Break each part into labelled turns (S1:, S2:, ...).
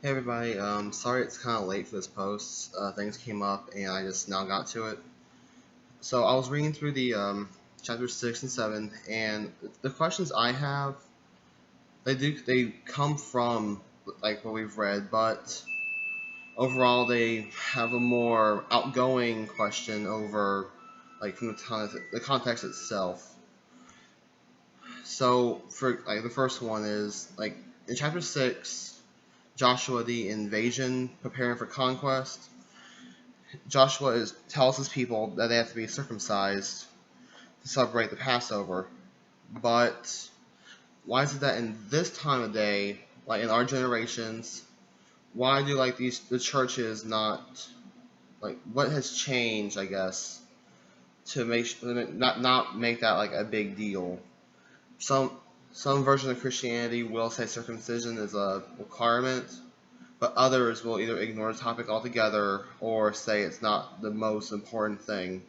S1: Hey everybody, sorry it's kind of late for this post. Things came up and I just now got to it. So I was reading through the chapters 6 and 7, and the questions I have, they come from like what we've read, but overall they have a more outgoing question over like from the context itself. So for like the first one is like in chapter 6, Joshua the invasion preparing for conquest. Tells his people that they have to be circumcised to celebrate the Passover. But why is it that in this time of day, like in our generations, why do like the churches not like what has changed? I guess to not make that like a big deal. Some some version of Christianity will say circumcision is a requirement, but others will either ignore the topic altogether or say it's not the most important thing.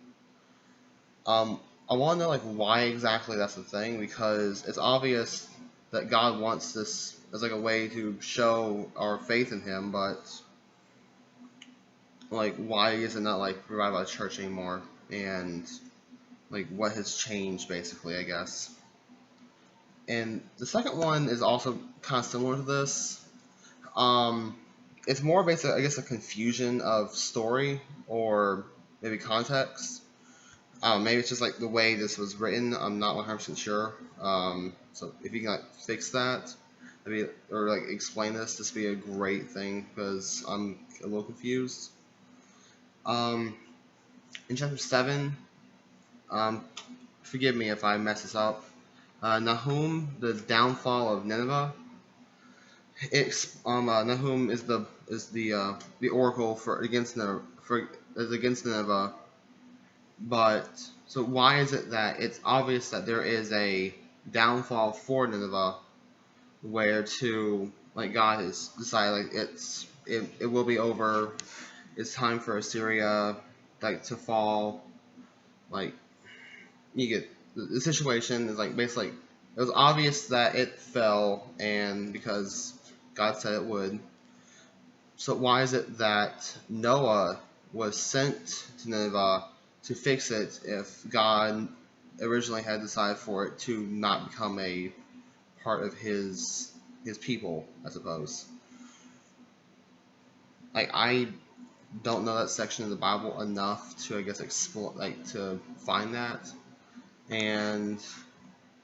S1: Um, I want to know like why exactly that's the thing, because it's obvious that God wants this as like a way to show our faith in Him, but like why is it not like provided by the church anymore? And like what has changed basically, I guess. And the second one is also kind of similar to this. Um, it's more basically, I guess, a confusion of story or maybe context. Maybe it's just like the way this was written. I'm not 100% sure. So if you can like fix that, maybe or like explain this would be a great thing because I'm a little confused. Um, in chapter 7, um, forgive me if I mess this up. Nahum, the downfall of Nineveh. Nahum is the oracle for against Nineveh, but so why is it that it's obvious that there is a downfall for Nineveh, where to like God has decided like it will be over. It's time for Assyria like to fall. Like you get the situation is like basically it was obvious that it fell, and because God said it would. So why is it that Noah was sent to Nineveh to fix it if God originally had decided for it to not become a part of his people, I suppose. Like I don't know that section of the Bible enough to I guess explore like to find that. And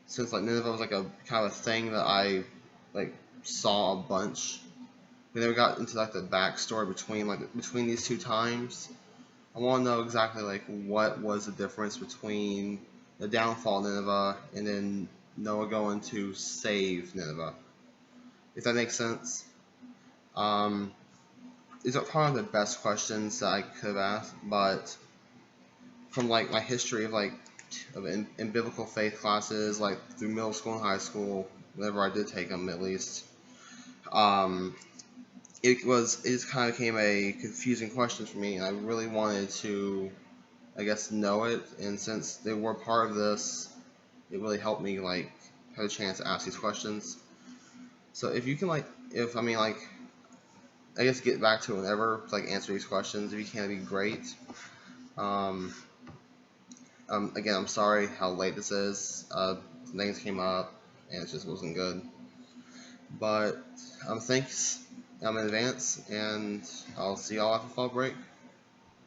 S1: since like Nineveh was like a kind of a thing that I like saw a bunch, we never got into like the backstory between these two times. I want to know exactly like what was the difference between the downfall of Nineveh and then Noah going to save Nineveh. If that makes sense. Um, these are probably the best questions that I could have asked, but from like my history of like in biblical faith classes, like through middle school and high school, whenever I did take them at least, um, it just kind of became a confusing question for me, and I really wanted to I guess know it, and since they were part of this, it really helped me like have a chance to ask these questions. So if you can like, if I mean like, I guess get back to it whenever to, like answer these questions. If you can, it'd be great. Um, again, I'm sorry how late this is. Things came up and it just wasn't good. But thanks in advance, and I'll see y'all after fall break.